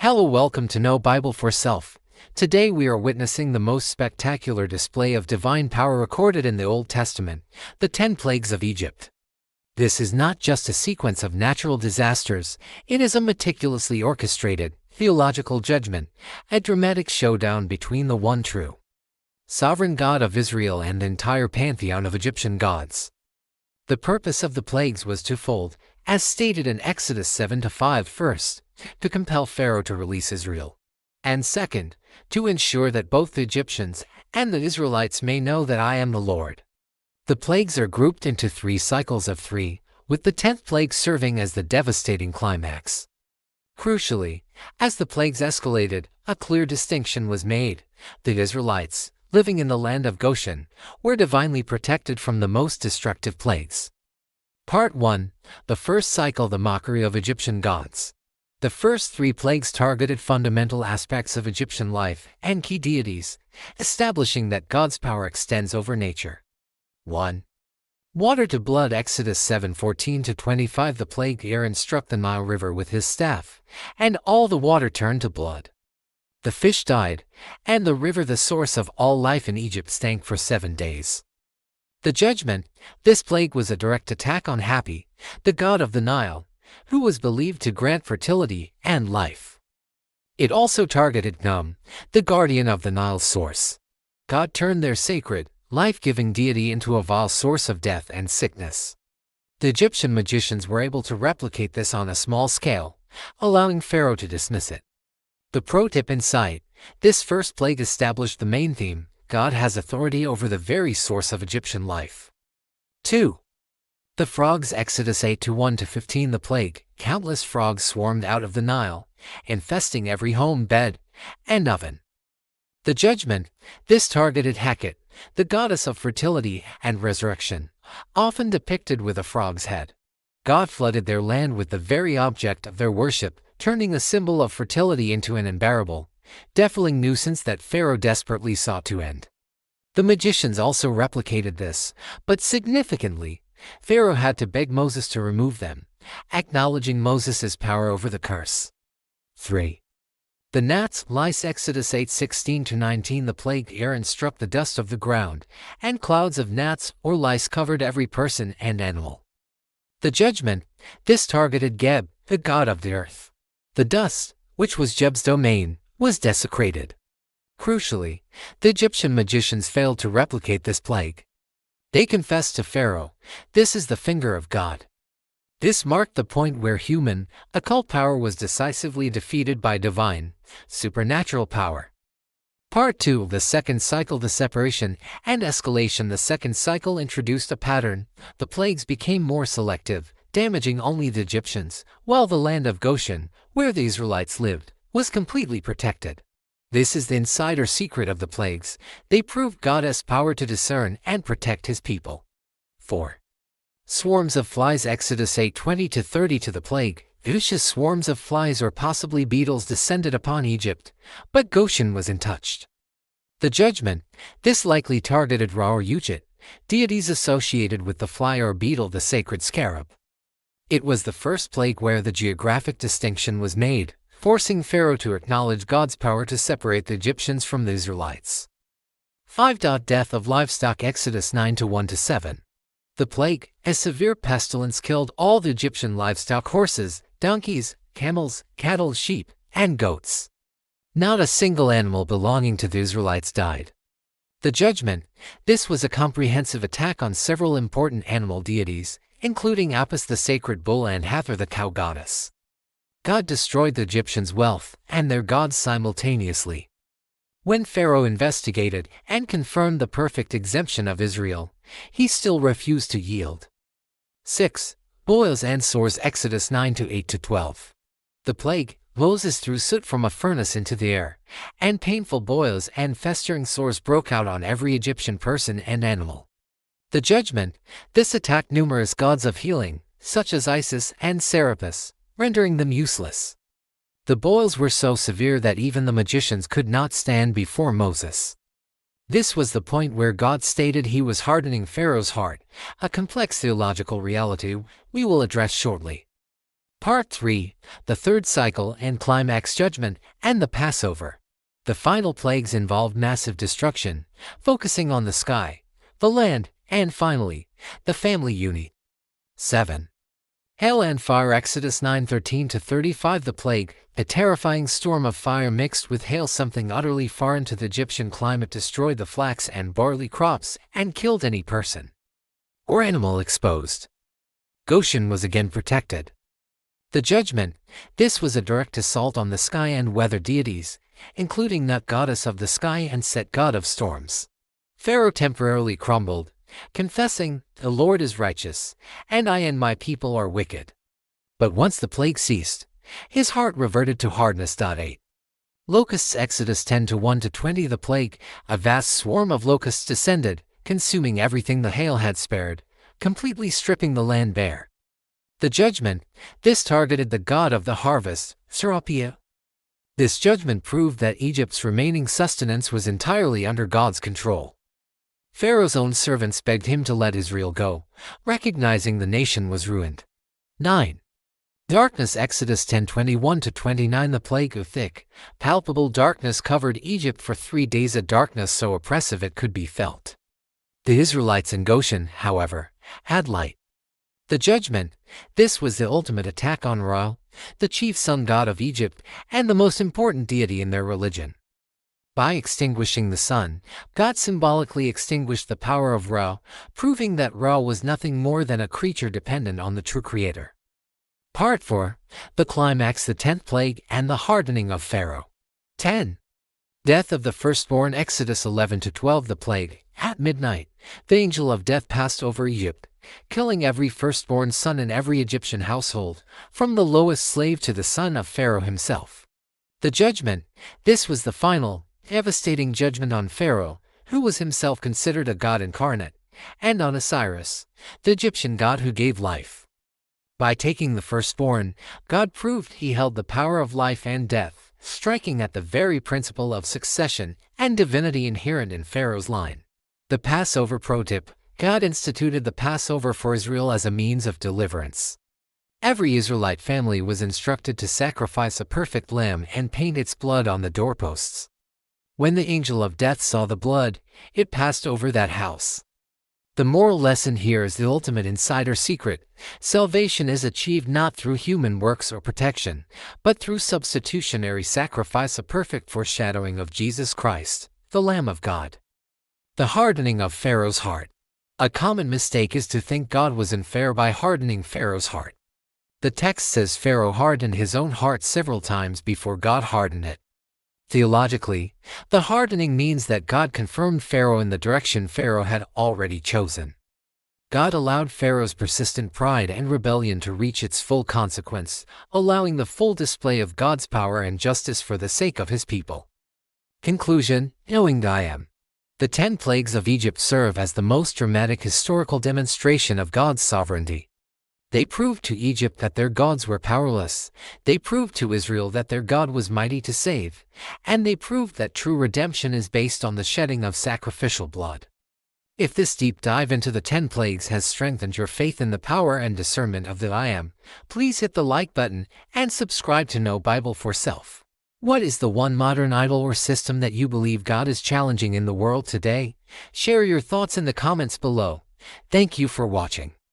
Hello, welcome to Know Bible for Self. Today we are witnessing the most spectacular display of divine power recorded in the Old Testament, the 10 plagues of Egypt. This is not just a sequence of natural disasters, it is a meticulously orchestrated, theological judgment, a dramatic showdown between the one true sovereign God of Israel and the entire pantheon of Egyptian gods. The purpose of the plagues was twofold, as stated in Exodus 7-5. First, to compel Pharaoh to release Israel, and second, to ensure that both the Egyptians and the Israelites may know that I am the Lord. The plagues are grouped into 3 cycles of 3, with the 10th plague serving as the devastating climax. Crucially, as the plagues escalated, a clear distinction was made. The Israelites, living in the land of Goshen, were divinely protected from the most destructive plagues. Part 1. The first cycle, the mockery of Egyptian gods. The first 3 plagues targeted fundamental aspects of Egyptian life and key deities, establishing that God's power extends over nature. 1. Water to blood. Exodus 7:14-25. The plague Aaron struck the Nile River with his staff, and all the water turned to blood. The fish died, and the river, the source of all life in Egypt, stank for 7 days. The judgment. This plague was a direct attack on Hapi, the god of the Nile, who was believed to grant fertility and life. It also targeted Num, the guardian of the Nile's source. God turned their sacred, life-giving deity into a vile source of death and sickness. The Egyptian magicians were able to replicate this on a small scale, allowing Pharaoh to dismiss it. The pro tip: insight. This first plague established the main theme: God has authority over the very source of Egyptian life. 2. The frogs. Exodus 8:1-15. The plague. Countless frogs swarmed out of the Nile, infesting every home, bed, and oven. The judgment. This targeted Heket, the goddess of fertility and resurrection, often depicted with a frog's head. God flooded their land with the very object of their worship, turning a symbol of fertility into an unbearable, defiling nuisance that Pharaoh desperately sought to end. The magicians also replicated this, but significantly, Pharaoh had to beg Moses to remove them, acknowledging Moses' power over the curse. 3. The gnats, lice. Exodus 8:16-19. The plague Aaron struck the dust of the ground, and clouds of gnats or lice covered every person and animal. The judgment. This targeted Geb, the god of the earth. The dust, which was Geb's domain, was desecrated. Crucially, the Egyptian magicians failed to replicate this plague. They confessed to Pharaoh, "This is the finger of God." This marked the point where human, occult power was decisively defeated by divine, supernatural power. Part 2. The second cycle, the separation and escalation. The second cycle introduced a pattern. The plagues became more selective, damaging only the Egyptians, while the land of Goshen, where the Israelites lived, was completely protected. This is the insider secret of the plagues. They proved God's power to discern and protect his people. 4. Swarms of flies. Exodus 8:20-30. To the plague, vicious swarms of flies or possibly beetles descended upon Egypt, but Goshen was untouched. The judgment. This likely targeted Ra or Uchit, deities associated with the fly or beetle, the sacred scarab. It was the first plague where the geographic distinction was made, forcing Pharaoh to acknowledge God's power to separate the Egyptians from the Israelites. 5. Death of livestock. Exodus 9:1-7. The plague, a severe pestilence, killed all the Egyptian livestock: horses, donkeys, camels, cattle, sheep, and goats. Not a single animal belonging to the Israelites died. The judgment. This was a comprehensive attack on several important animal deities, including Apis, the sacred bull, and Hathor, the cow goddess. God destroyed the Egyptians' wealth and their gods simultaneously. When Pharaoh investigated and confirmed the perfect exemption of Israel, he still refused to yield. 6. Boils and sores. Exodus 9:8-12. The plague. Moses threw soot from a furnace into the air, and painful boils and festering sores broke out on every Egyptian person and animal. The judgment. This attacked numerous gods of healing, such as Isis and Serapis, rendering them useless. The boils were so severe that even the magicians could not stand before Moses. This was the point where God stated he was hardening Pharaoh's heart, a complex theological reality we will address shortly. Part 3, the third cycle and climax judgment, and the Passover. The final plagues involved massive destruction, focusing on the sky, the land, and finally, the family unit. 7. Hail and fire. Exodus 9:13-35. The plague, a terrifying storm of fire mixed with hail, something utterly foreign to the Egyptian climate, destroyed the flax and barley crops and killed any person or animal exposed. Goshen was again protected. The judgment. This was a direct assault on the sky and weather deities, including Nut, goddess of the sky, and Set, god of storms. Pharaoh temporarily crumbled, confessing, "The Lord is righteous, and I and my people are wicked." But once the plague ceased, his heart reverted to hardness. 8. Locusts. Exodus 10:1-20. The plague, a vast swarm of locusts descended, consuming everything the hail had spared, completely stripping the land bare. The judgment. This targeted the god of the harvest, Serapia. This judgment proved that Egypt's remaining sustenance was entirely under God's control. Pharaoh's own servants begged him to let Israel go, recognizing the nation was ruined. 9. Darkness. Exodus 10:21-29. The plague of thick, palpable darkness covered Egypt for 3 days, a darkness so oppressive it could be felt. The Israelites in Goshen, however, had light. The judgment. This was the ultimate attack on Ra, the chief sun god of Egypt and the most important deity in their religion. By extinguishing the sun, God symbolically extinguished the power of Ra, proving that Ra was nothing more than a creature dependent on the true Creator. Part 4, the climax, the 10th plague, and the hardening of Pharaoh. 10. Death of the firstborn. Exodus 11-12. The plague. At midnight, the angel of death passed over Egypt, killing every firstborn son in every Egyptian household, from the lowest slave to the son of Pharaoh himself. The judgment. This was the final, devastating judgment on Pharaoh, who was himself considered a god incarnate, and on Osiris, the Egyptian god who gave life. By taking the firstborn, God proved he held the power of life and death, striking at the very principle of succession and divinity inherent in Pharaoh's line. The Passover. Pro tip: God instituted the Passover for Israel as a means of deliverance. Every Israelite family was instructed to sacrifice a perfect lamb and paint its blood on the doorposts. When the angel of death saw the blood, it passed over that house. The moral lesson here is the ultimate insider secret. Salvation is achieved not through human works or protection, but through substitutionary sacrifice, a perfect foreshadowing of Jesus Christ, the Lamb of God. The hardening of Pharaoh's heart. A common mistake is to think God was unfair by hardening Pharaoh's heart. The text says Pharaoh hardened his own heart several times before God hardened it. Theologically, the hardening means that God confirmed Pharaoh in the direction Pharaoh had already chosen. God allowed Pharaoh's persistent pride and rebellion to reach its full consequence, allowing the full display of God's power and justice for the sake of his people. Conclusion: knowing I am. The 10 plagues of Egypt serve as the most dramatic historical demonstration of God's sovereignty. They proved to Egypt that their gods were powerless, they proved to Israel that their God was mighty to save, and they proved that true redemption is based on the shedding of sacrificial blood. If this deep dive into the 10 plagues has strengthened your faith in the power and discernment of the I Am, please hit the like button and subscribe to Know Bible for Self. What is the one modern idol or system that you believe God is challenging in the world today? Share your thoughts in the comments below. Thank you for watching.